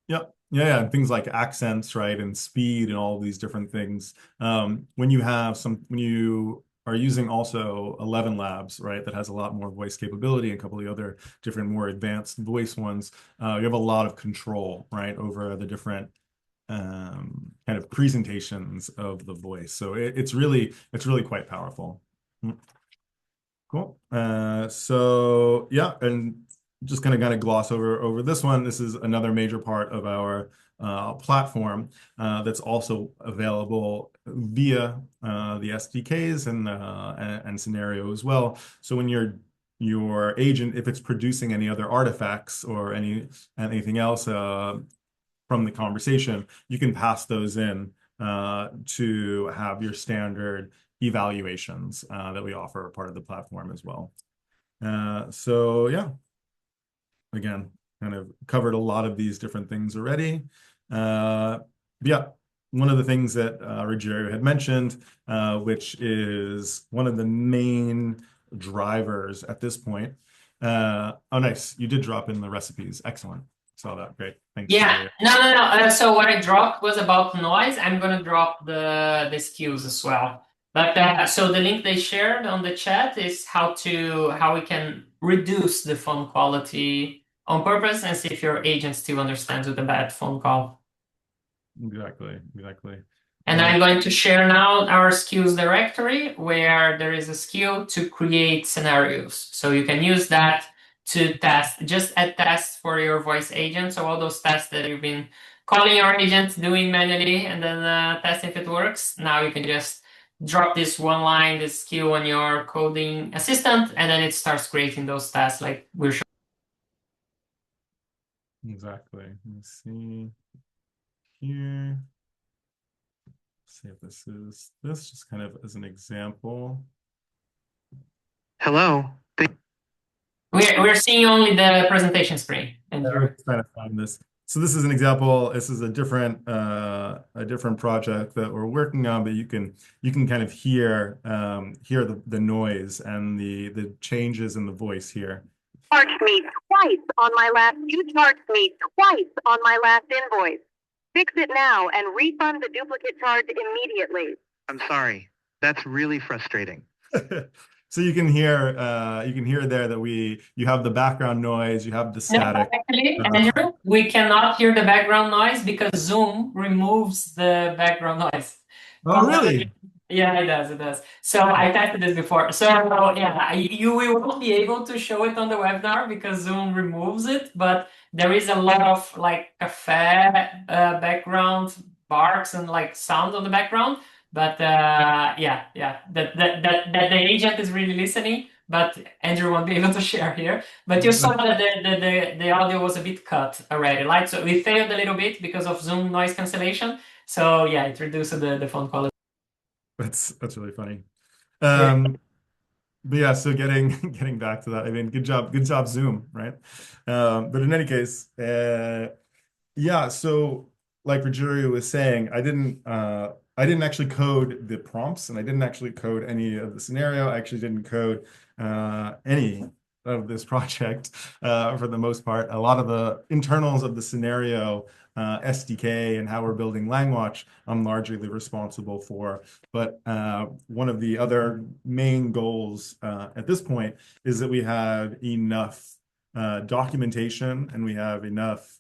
[SPEAKER 4] Yep. Yeah, and things like accents, right, and speed and all these different things. When you are using also ElevenLabs, right, that has a lot more voice capability and a couple of the other different more advanced voice ones, you have a lot of control, right, over the different kind of presentations of the voice. So it's really quite powerful. Cool. So yeah, and just gonna kind of gloss over this one. This is another major part of our platform that's also available via the SDKs and Scenario as well. So when your agent, if it's producing any other artifacts or anything else from the conversation, you can pass those in to have your standard evaluations that we offer part of the platform as well. So yeah, again, kind of covered a lot of these different things already. Yeah, one of the things that Rogério had mentioned, which is one of the main drivers at this point. Oh, nice. You did drop in the recipes. Excellent. Saw that. Great. Thanks.
[SPEAKER 1] Yeah. No. So what I dropped was about noise. I'm going to drop the SKUs as well. But so the link they shared on the chat is how we can reduce the phone quality on purpose and see if your agent still understands with a bad phone call.
[SPEAKER 4] Exactly.
[SPEAKER 1] And I'm going to share now our SKUs directory where there is a SKU to create scenarios. So you can use that to test, just add tests for your voice agent. So all those tests that you've been calling your agent, doing manually, and then test if it works. Now you can just drop this one line, this SKU on your coding assistant, and then it starts creating those tests like we're showing.
[SPEAKER 4] Exactly. Let's see here. See if this is this, just kind of as an example.
[SPEAKER 5] Hello.
[SPEAKER 1] We're seeing only the presentation screen, and
[SPEAKER 4] I'm trying to find this. So this is an example. This is a different project that we're working on, but you can kind of hear the noise and the changes in the voice here.
[SPEAKER 7] Charged me twice on my last. You charged me twice on my last invoice. Fix it now and refund the duplicate charge immediately.
[SPEAKER 5] I'm sorry. That's really frustrating.
[SPEAKER 4] So you can hear there that you have the background noise, you have the
[SPEAKER 1] no,
[SPEAKER 4] static.
[SPEAKER 1] actually, Andrew, we cannot hear the background noise because Zoom removes the background noise.
[SPEAKER 4] Oh, really?
[SPEAKER 1] Yeah, it does. So I tested this before. So yeah, you will be able to show it on the webinar because Zoom removes it, but there is a lot of like cafe background barks and like sound on the background. But yeah, that the agent is really listening, but Andrew won't be able to share here. But you saw that the audio was a bit cut already, right? So we failed a little bit because of Zoom noise cancellation. So yeah, it reduced the phone call.
[SPEAKER 4] That's really funny.
[SPEAKER 1] Yeah.
[SPEAKER 4] But yeah, so getting back to that, I mean, good job, Zoom, right? But in any case, yeah, so like Rogerio was saying, I didn't actually code the prompts, and I didn't actually code any of the scenario. I actually didn't code any of this project for the most part. A lot of the internals of the scenario SDK and how we're building LangWatch, I'm largely responsible for. But one of the other main goals at this point is that we have enough documentation, and we have enough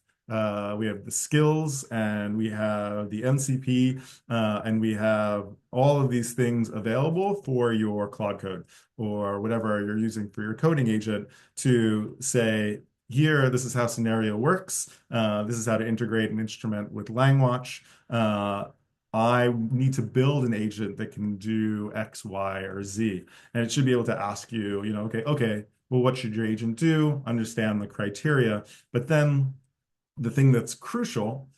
[SPEAKER 4] we have the skills, and we have the MCP, and we have all of these things available for your Claude Code or whatever you're using for your coding agent to say, here, this is how scenario works. This is how to integrate an instrument with LangWatch. I need to build an agent that can do X, Y, or Z. And it should be able to ask you, okay, well, what should your agent do? Understand the criteria. But then the thing that's crucial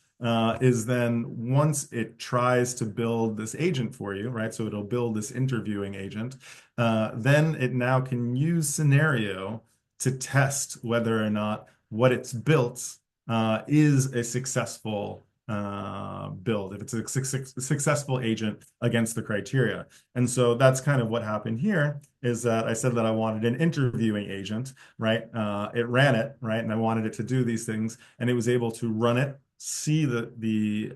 [SPEAKER 4] is then once it tries to build this agent for you, right? So it'll build this interviewing agent. Then it now can use scenario to test whether or not what it's built is a successful build, if it's a successful agent against the criteria. And so that's kind of what happened here, is that I said that I wanted an interviewing agent, right? It ran it, right? And I wanted it to do these things, and it was able to run it, see the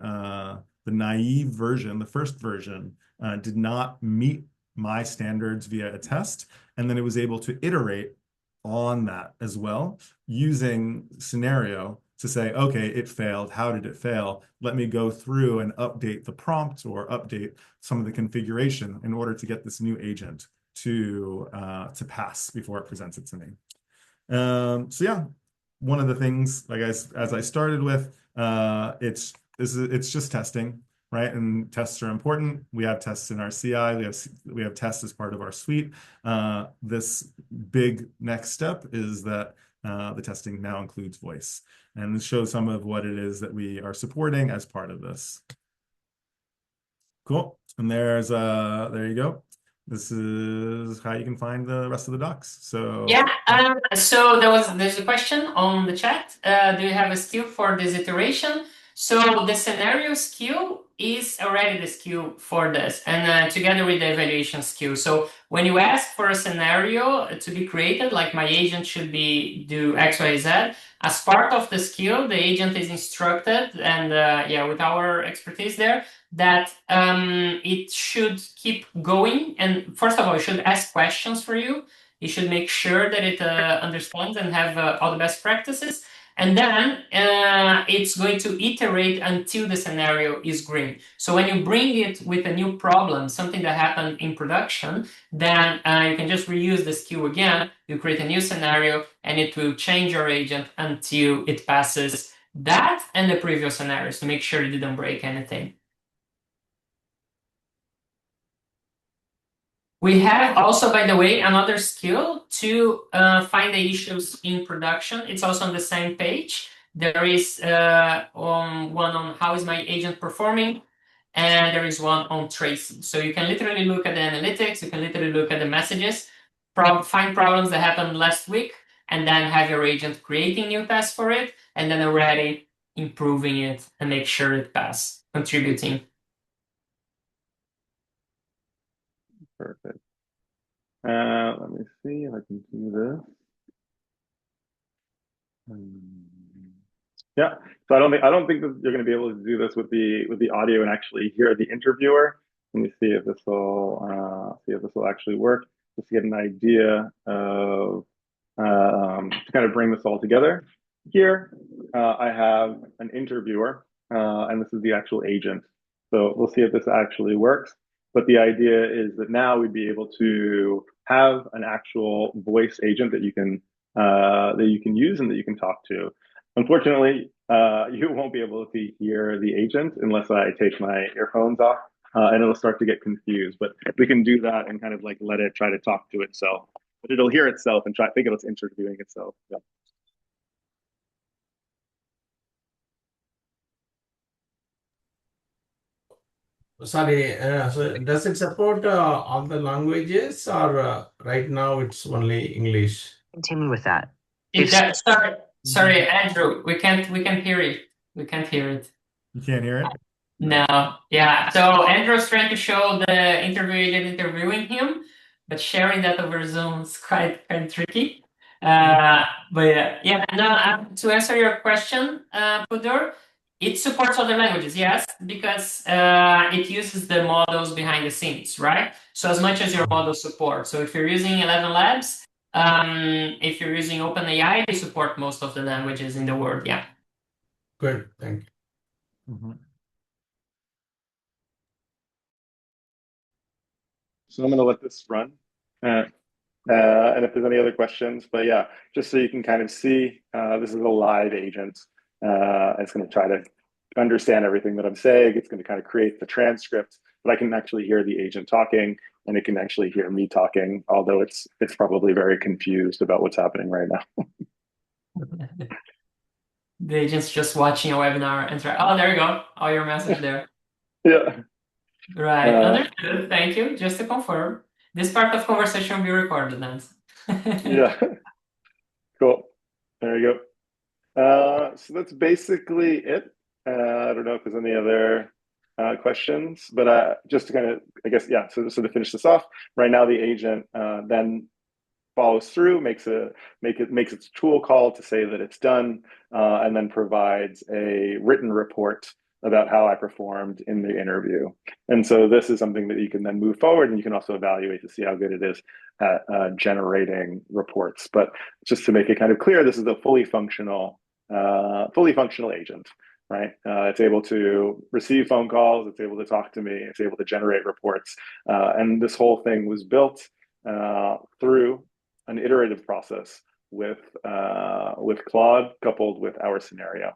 [SPEAKER 4] naive version, the first version, did not meet my standards via a test. And then it was able to iterate on that as well, using scenario to say, okay, it failed. How did it fail? Let me go through and update the prompt or update some of the configuration in order to get this new agent to pass before it presents it to me. So yeah, one of the things, like as I started with, it's just testing, right? And tests are important. We have tests in our CI. We have tests as part of our suite. This big next step is that the testing now includes voice, and this shows some of what it is that we are supporting as part of this. Cool. And there you go. This is how you can find the rest of the docs. So
[SPEAKER 1] yeah, so there's a question on the chat. Do you have a SKU for this iteration? So the scenario SKU is already the SKU for this, and together with the evaluation SKU. So when you ask for a scenario to be created, like my agent should do X, Y, Z, as part of the SKU, the agent is instructed, and yeah, with our expertise there, that it should keep going. And first of all, it should ask questions for you. It should make sure that it understands and have all the best practices. And then it's going to iterate until the scenario is green. So when you bring it with a new problem, something that happened in production, then you can just reuse the SKU again. You create a new scenario, and it will change your agent until it passes that and the previous scenarios to make sure it didn't break anything. We have also, by the way, another skill to find the issues in production. It's also on the same page. There is one on how is my agent performing, and there is one on tracing. So you can literally look at the analytics, you can literally look at the messages, find problems that happened last week, and then have your agent creating new tests for it, and then already improving it and make sure it passes, contributing.
[SPEAKER 2] Perfect. Let me see if I can do this. Yeah, so I don't think that you're going to be able to do this with the audio and actually hear the interviewer. Let me see if this will actually work. Just to get an idea of to kind of bring this all together. Here, I have an interviewer, and this is the actual agent. So we'll see if this actually works. But the idea is that now we'd be able to have an actual voice agent that you can use and that you can talk to. Unfortunately, you won't be able to hear the agent unless I take my earphones off, and it'll start to get confused. But we can do that and kind of like let it try to talk to itself. But it'll hear itself and think it's interviewing itself. Yeah.
[SPEAKER 3] Sorry, so does it support all the languages, or right now it's only English?
[SPEAKER 5] Continue with that.
[SPEAKER 1] Sorry, Andrew, we can't hear it. We can't hear it.
[SPEAKER 4] You can't hear it?
[SPEAKER 1] No. Yeah. So Andrew's trying to show the interview agent interviewing him, but sharing that over Zoom is quite tricky. But yeah, no, to answer your question, Pudur, it supports other languages, yes, because it uses the models behind the scenes, right? So as much as your model support. So if you're using 11 Labs, if you're using OpenAI, they support most of the languages in the world, yeah.
[SPEAKER 3] Good, thank you.
[SPEAKER 4] Mm-hmm.
[SPEAKER 2] So I'm going to let this run. And if there's any other questions, but yeah, just so you can kind of see, this is a live agent. It's going to try to understand everything that I'm saying. It's going to kind of create the transcript, but I can actually hear the agent talking, and it can actually hear me talking, although it's probably very confused about what's happening right now.
[SPEAKER 1] The agent's just watching a webinar and try, oh, there you go. All your message there.
[SPEAKER 2] Yeah.
[SPEAKER 1] Right. Understood. Thank you. Just to confirm, this part of conversation will be recorded, Nancy.
[SPEAKER 2] Yeah. Cool. There you go. So that's basically it. I don't know if there's any other questions, but just to kind of, I guess, yeah. So to finish this off, right now the agent then follows through, makes its tool call to say that it's done, and then provides a written report about how I performed in the interview. And so this is something that you can then move forward, and you can also evaluate to see how good it is at generating reports. But just to make it kind of clear, this is a fully functional agent, right? It's able to receive phone calls, it's able to talk to me, it's able to generate reports. And this whole thing was built through an iterative process with Claude coupled with our scenario.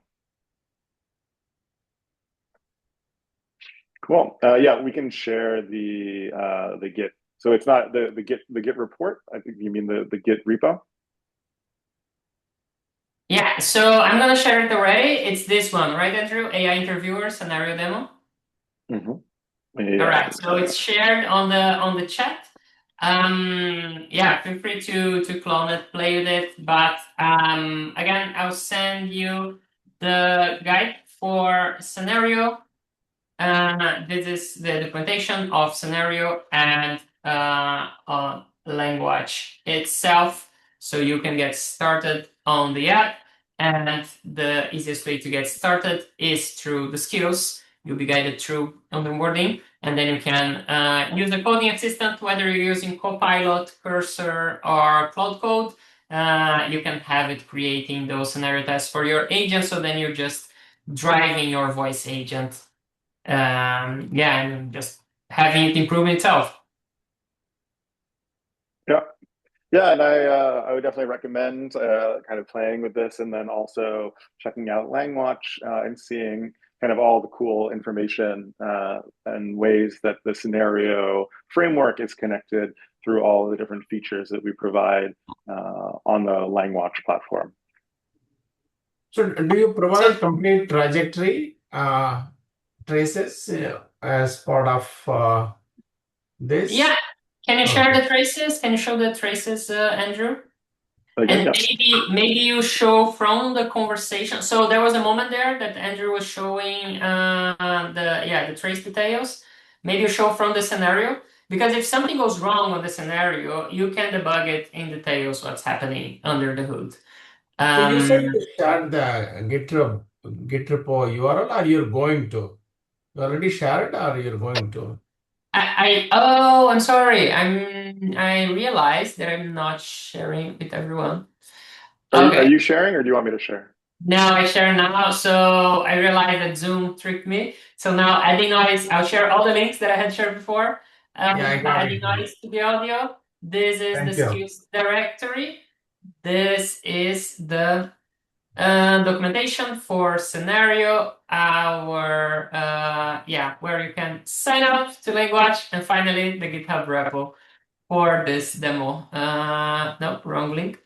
[SPEAKER 2] Cool. Yeah, we can share the Git. So it's not the Git report. I think you mean the Git repo.
[SPEAKER 1] Yeah. So I'm gonna share it already. It's this one, right, Andrew? AI interviewer scenario demo.
[SPEAKER 2] Mm-hmm. Yeah.
[SPEAKER 1] All right. So it's shared on the chat. Yeah, feel free to clone it, play with it. But again, I'll send you the guide for scenario. This is the documentation of scenario and language itself, so you can get started on the app. And the easiest way to get started is through the skills. You'll be guided through on the onboarding, and then you can use the coding assistant, whether you're using Copilot, Cursor, or Cloud Code. You can have it creating those scenario tests for your agent, so then you're just driving your voice agent. Yeah, and just having it improve itself.
[SPEAKER 2] Yeah, and I would definitely recommend kind of playing with this, and then also checking out LangWatch and seeing kind of all the cool information and ways that the scenario framework is connected through all the different features that we provide on the LangWatch platform.
[SPEAKER 3] So do you provide complete trajectory traces as part of this?
[SPEAKER 1] Yeah. Can you share
[SPEAKER 3] Okay.
[SPEAKER 1] the traces? Can you show the traces, Andrew?
[SPEAKER 2] Again,
[SPEAKER 1] And
[SPEAKER 2] yeah.
[SPEAKER 1] maybe you show from the conversation. So there was a moment there that Andrew was showing the trace details. Maybe you show from the scenario, because if something goes wrong on the scenario, you can debug it in details what's happening under the hood.
[SPEAKER 3] So you said you shared the Git repo URL, or you're going to? You already shared, or you're going to?
[SPEAKER 1] I'm sorry. I realized that I'm not sharing with everyone.
[SPEAKER 2] Are
[SPEAKER 1] Okay.
[SPEAKER 2] you sharing, or do you want me to share?
[SPEAKER 1] No, I share now. So I realized that Zoom tricked me. So now adding noise, I'll share all the links that I had shared before.
[SPEAKER 3] Yeah, I got
[SPEAKER 1] Adding
[SPEAKER 3] it now.
[SPEAKER 1] noise to the audio. This is the
[SPEAKER 3] Thank you.
[SPEAKER 1] skills directory. This is the documentation for scenario, where you can sign up to Language, and finally the GitHub repo for this demo. Nope, wrong link.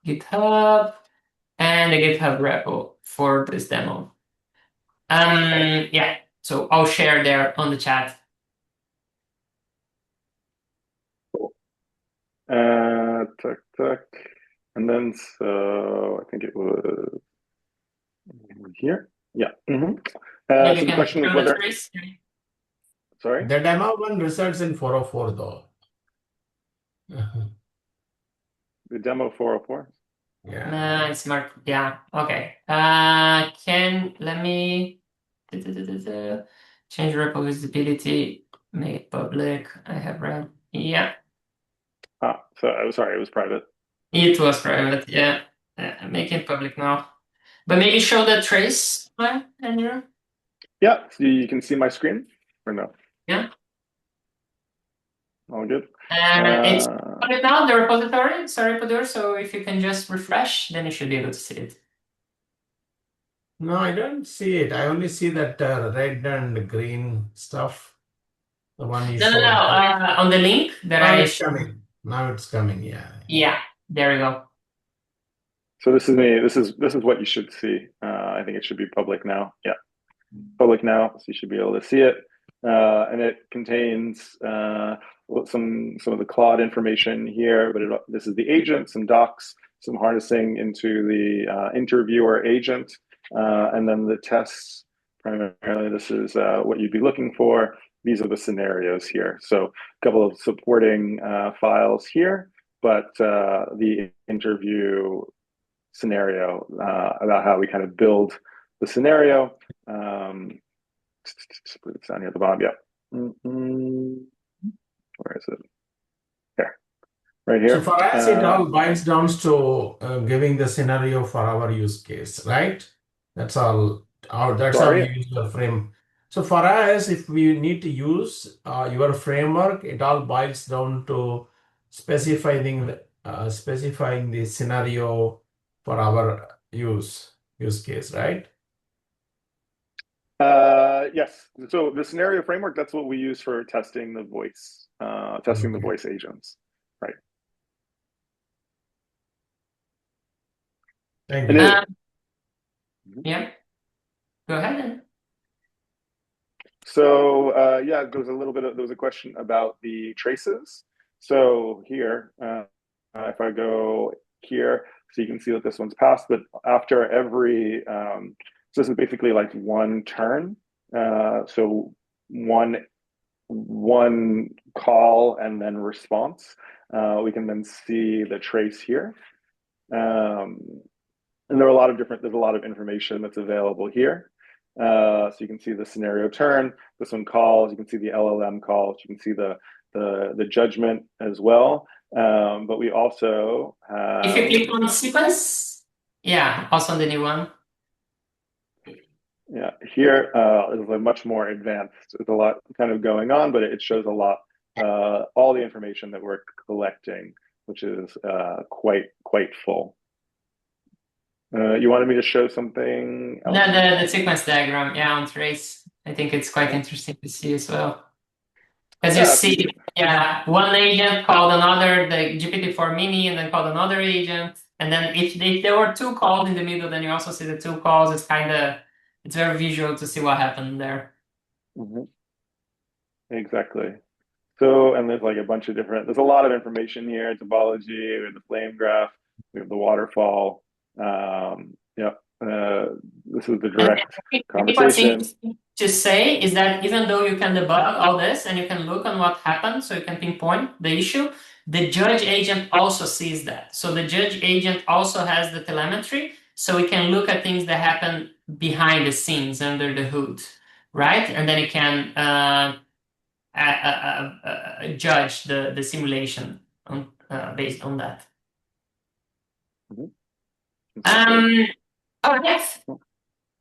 [SPEAKER 1] GitHub and the GitHub repo for this demo. So I'll share there on the chat.
[SPEAKER 2] And then, so I think it was here. Yeah. So the question was whether. Sorry?
[SPEAKER 3] The demo one results in 404 though.
[SPEAKER 2] The demo 404?
[SPEAKER 3] Yeah.
[SPEAKER 1] It's marked. Yeah. Okay. Let me change repo visibility, make it public. I have read. Yeah.
[SPEAKER 2] So I was sorry, it was private.
[SPEAKER 1] It was private. Yeah. Make it public now. But maybe show the trace, Andrew.
[SPEAKER 2] Yeah. So you can see my screen, or no?
[SPEAKER 1] Yeah.
[SPEAKER 2] All good.
[SPEAKER 1] It's public now, the repository. Sorry, Padur. So if you can just refresh, then you should be able to see it.
[SPEAKER 3] No, I don't see it. I only see that red and green stuff. The one you
[SPEAKER 1] No.
[SPEAKER 3] showed.
[SPEAKER 1] On the link that
[SPEAKER 3] Now
[SPEAKER 1] I
[SPEAKER 3] it's coming. Now it's coming. Yeah.
[SPEAKER 1] Yeah. There we go.
[SPEAKER 2] So this is me. This is what you should see. I think it should be public now. Yeah, public now. So you should be able to see it, and it contains some of the Claude information here. But this is the agent, some docs, some harnessing into the interviewer agent, and then the tests. Primarily, this is what you'd be looking for. These are the scenarios here. So a couple of supporting files here, but the interview scenario about how we kind of build the scenario. It's down here at the bottom. Yeah. Where is it? Here. Right here.
[SPEAKER 3] So for us, it all boils down to giving the scenario for our use case, right? That's all. That's how we use the frame. So for us, if we need to use your framework, it all boils down to specifying the scenario for our use case, right?
[SPEAKER 2] Yes. So the scenario framework, that's what we use for testing the voice, the voice agents, right?
[SPEAKER 3] Thank you.
[SPEAKER 1] Yeah. Go ahead then.
[SPEAKER 2] So there was a question about the traces. So here, if I go here, so you can see that this one's passed, but after every, so this is basically like one turn. So one call and then response. We can then see the trace here. And there's a lot of information that's available here. So you can see the scenario turn, this one calls, you can see the LLM calls, you can see the judgment as well. But we also have...
[SPEAKER 1] If you click on sequence, also on the new one.
[SPEAKER 2] Yeah, here is a much more advanced. There's a lot kind of going on, but it shows a lot, all the information that we're collecting, which is quite full. You wanted me to show something else?
[SPEAKER 1] No, the sequence diagram, on trace. I think it's quite interesting to see as well. As you see, one agent called another, the GPT-4 Mini, and then called another agent, And then if there were two calls in the middle, then you also see the two calls. It's very visual to see what happened there.
[SPEAKER 2] Exactly. So, and there's like a bunch of there's a lot of information here, topology, we have the flame graph, we have the waterfall. Yeah, this is the direct
[SPEAKER 1] What's
[SPEAKER 2] conversation.
[SPEAKER 1] interesting to say is that even though you can debug all this and you can look on what happened, so you can pinpoint the issue, the judge agent also sees that. So the judge agent also has the telemetry, so we can look at things that happen behind the scenes, under the hood, right? And then it can judge the simulation based on that. All right.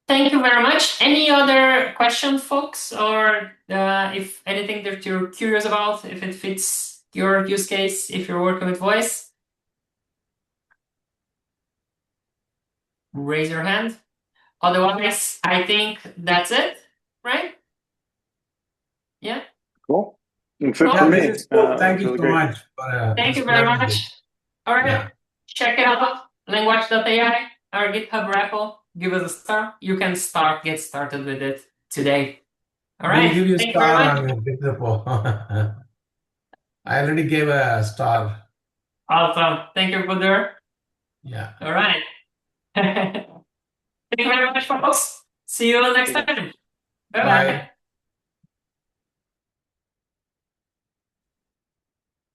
[SPEAKER 1] Thank you very much. Any other questions, folks, or if anything that you're curious about, if it fits your use case, if you're working with voice? Raise your hand. Otherwise, I think that's it, right? Yeah.
[SPEAKER 2] Cool. That's it for
[SPEAKER 3] Yeah,
[SPEAKER 2] me.
[SPEAKER 3] this is cool. Thank you
[SPEAKER 2] really
[SPEAKER 3] so
[SPEAKER 2] great.
[SPEAKER 3] much for
[SPEAKER 1] Thank you very
[SPEAKER 3] describing
[SPEAKER 1] much.
[SPEAKER 3] this.
[SPEAKER 1] All right.
[SPEAKER 3] Yeah.
[SPEAKER 1] Check it out. Language.ai, our GitHub repo. Give us a star. You can get started with it today. All right.
[SPEAKER 3] We'll give you a
[SPEAKER 1] Thank you very
[SPEAKER 3] star
[SPEAKER 1] much.
[SPEAKER 3] on your GitHub. I already gave a star.
[SPEAKER 1] Awesome. Thank you, Budur.
[SPEAKER 3] Yeah.
[SPEAKER 1] All right. Thank you very much, folks. See you next time. Bye-bye.
[SPEAKER 3] Bye.